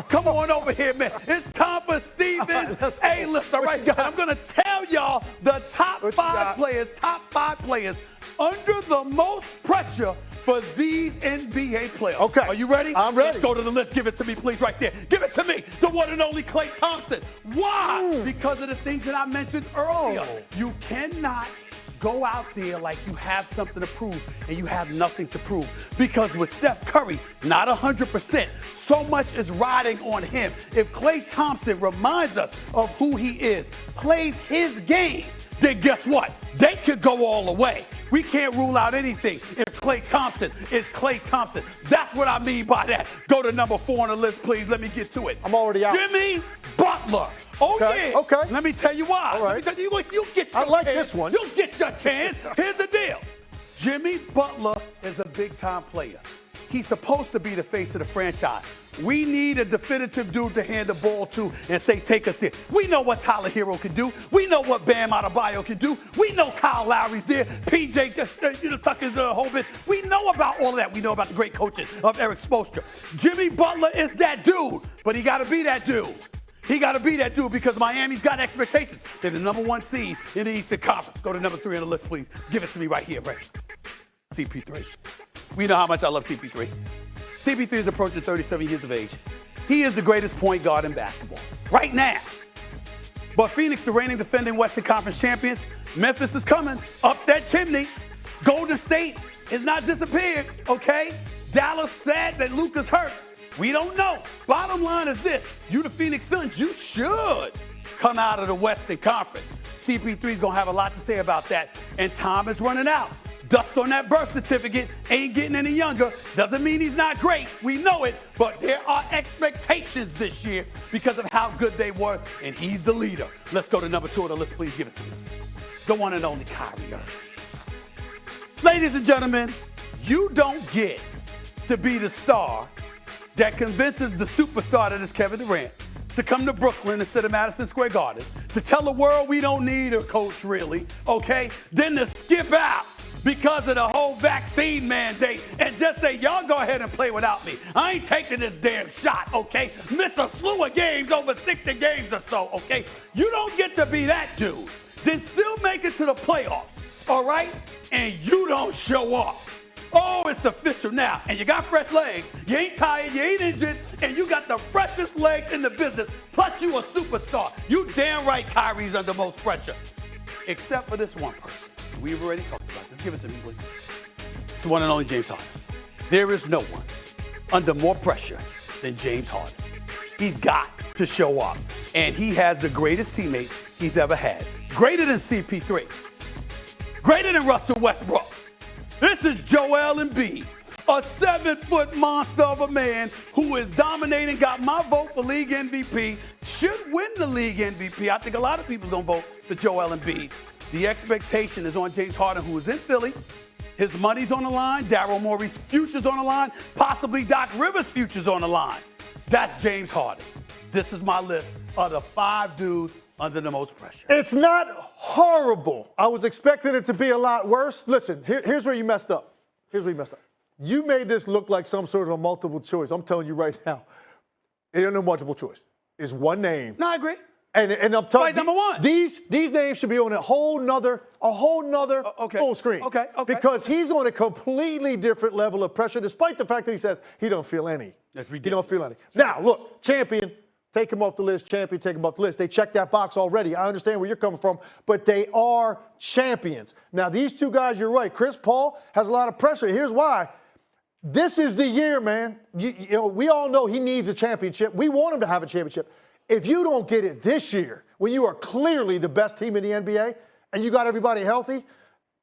Come on over here, man. It's time for Steven's A-list, all right? I'm going to tell y'all the top five players under the most pressure for these NBA players. Okay. Are you ready? I'm ready. Let's go to the list. Give it to me, please, right there. Give it to me, the one and only Klay Thompson. Why? Because of the things that I mentioned earlier. You cannot go out there like you have something to prove and you have nothing to prove. Because with Steph Curry, not 100%, so much is riding on him. If Klay Thompson reminds us of who he is, plays his game, then guess what? They could go all the way. We can't rule out anything if Klay Thompson is Klay Thompson. That's what I mean by that. Go to number 4 on the list, please. Let me get to it. I'm already out. Jimmy Butler. Oh, okay. yeah. Okay. Let me tell you why. All right. Let me tell you, you'll get your I like chance. this one. You'll get your chance. Here's the deal. Jimmy Butler is a big-time player. He's supposed to be the face of the franchise. We need a definitive dude to hand the ball to and say, take us there. We know what Tyler Hero can do. We know what Bam Adebayo can do. We know Kyle Lowry's there. PJ Tucker's the whole bit. We know about all of that. We know about the great coaching of Eric Spoelstra. Jimmy Butler is that dude, but he got to be that dude. He got to be that dude because Miami's got expectations. They're the number 1 seed in the Eastern Conference. Go to number 3 on the list, please. Give it to me right here, right? CP3. We know how much I love CP3. CP3 is approaching 37 years of age. He is the greatest point guard in basketball right now. But Phoenix, the reigning defending Western Conference champions, Memphis is coming up that chimney. Golden State has not disappeared, okay? Dallas said that Luka's hurt. We don't know. Bottom line is this. You the Phoenix Suns, you should come out of the Western Conference. CP3 is going to have a lot to say about that. And time is running out. Dust on that birth certificate, ain't getting any younger. Doesn't mean he's not great. We know it. But there are expectations this year because of how good they were. And he's the leader. Let's go to number 2 on the list. Please give it to me. The one and only Kyrie Irving. Ladies and gentlemen, you don't get to be the star that convinces the superstar that is Kevin Durant to come to Brooklyn instead of Madison Square Garden, to tell the world we don't need a coach really, okay? Then to skip out because of the whole vaccine mandate and just say, y'all go ahead and play without me. I ain't taking this damn shot, okay? Miss a slew of games, over 60 games or so, okay? You don't get to be that dude. Then still make it to the playoffs, all right? And you don't show up. Oh, it's official now. And you got fresh legs. You ain't tired, you ain't injured, and you got the freshest legs in the business. Plus, you a superstar. You damn right Kyrie's under most pressure. Except for this one person. We've already talked about this. Give it to me, please. It's the one and only James Harden. There is no one under more pressure than James Harden. He's got to show up. And he has the greatest teammate he's ever had. Greater than CP3. Greater than Russell Westbrook. This is Joel Embiid, a 7-foot monster of a man who is dominating, got my vote for league MVP, should win the league MVP. I think a lot of people are going to vote for Joel Embiid. The expectation is on James Harden, who is in Philly. His money's on the line. Daryl Morey's future's on the line. Possibly Doc Rivers' future's on the line. That's James Harden. This is my list of the 5 dudes under the most pressure. It's not horrible. I was expecting it to be a lot worse. Listen, here's where you messed up. You made this look like some sort of a multiple choice. I'm telling you right now, it ain't no multiple choice. It's one name. No, I agree. And I'm telling you, number 1. These names should be on a whole nother full screen. Okay. Because he's on a completely different level of pressure, despite the fact that he says he don't feel any. That's ridiculous. He don't feel any. Now, look, champion. Take him off the list, champion, take him off the list. They checked that box already. I understand where you're coming from, but they are champions. Now, these 2 guys, you're right. Chris Paul has a lot of pressure. Here's why. This is the year, man. You know, we all know he needs a championship. We want him to have a championship. If you don't get it this year, when you are clearly the best team in the NBA and you got everybody healthy,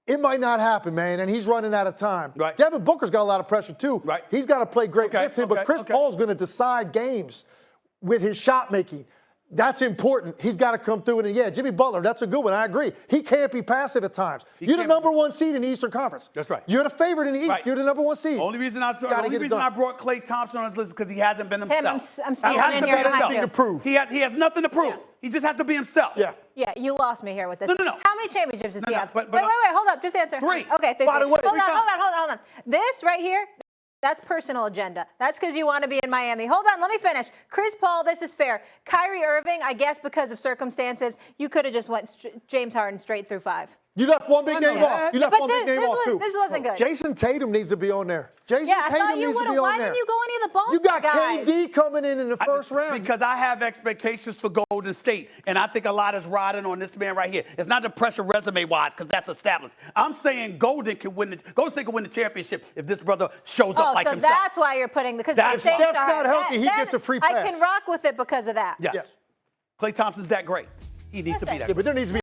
it might not happen, man, and he's running out of time. Right. Devin Booker's got a lot of pressure, too. Right. He's got to play great with him, but Chris Paul's going to decide games with his shot making. That's important. He's got to come through. And yeah, Jimmy Butler, that's a good one. I agree. He can't be passive at times. You're the number 1 seed in the Eastern Conference. That's right. You're the favorite in the East. Right. You're the number 1 seed. Only reason I brought Klay Thompson on this list is because he hasn't been himself. Tim, I'm still he has in to here be behind himself. you. To prove. He has nothing to prove. Yeah. He just has to be himself. Yeah. Yeah, you lost me here with this. No. How many championships does he have? But wait, hold up. Just answer. 3. Okay, By the way, hold on. This right here, That's personal agenda. That's because you want to be in Miami. Hold on, let me finish. Chris Paul, this is fair. Kyrie Irving, I guess because of circumstances, you could have just went James Harden straight through 5. You left one big name off. You left one big name off, too. This wasn't good. Jason Tatum needs to be on there. Jason I Tatum thought you needs to would be have. on Why there. didn't you go any of the balls? You got guys? KD coming in the first round. Because I have expectations for Golden State, and I think a lot is riding on this man right here. It's not the pressure resume-wise, because that's established. I'm saying Golden State can win the championship if this brother shows up like himself. That's why you're putting the. Because If Steph's not healthy, he gets a free pass. I can rock with it because of that. Yes. Klay Thompson's that great. He needs to be that Yeah, great. but there needs to be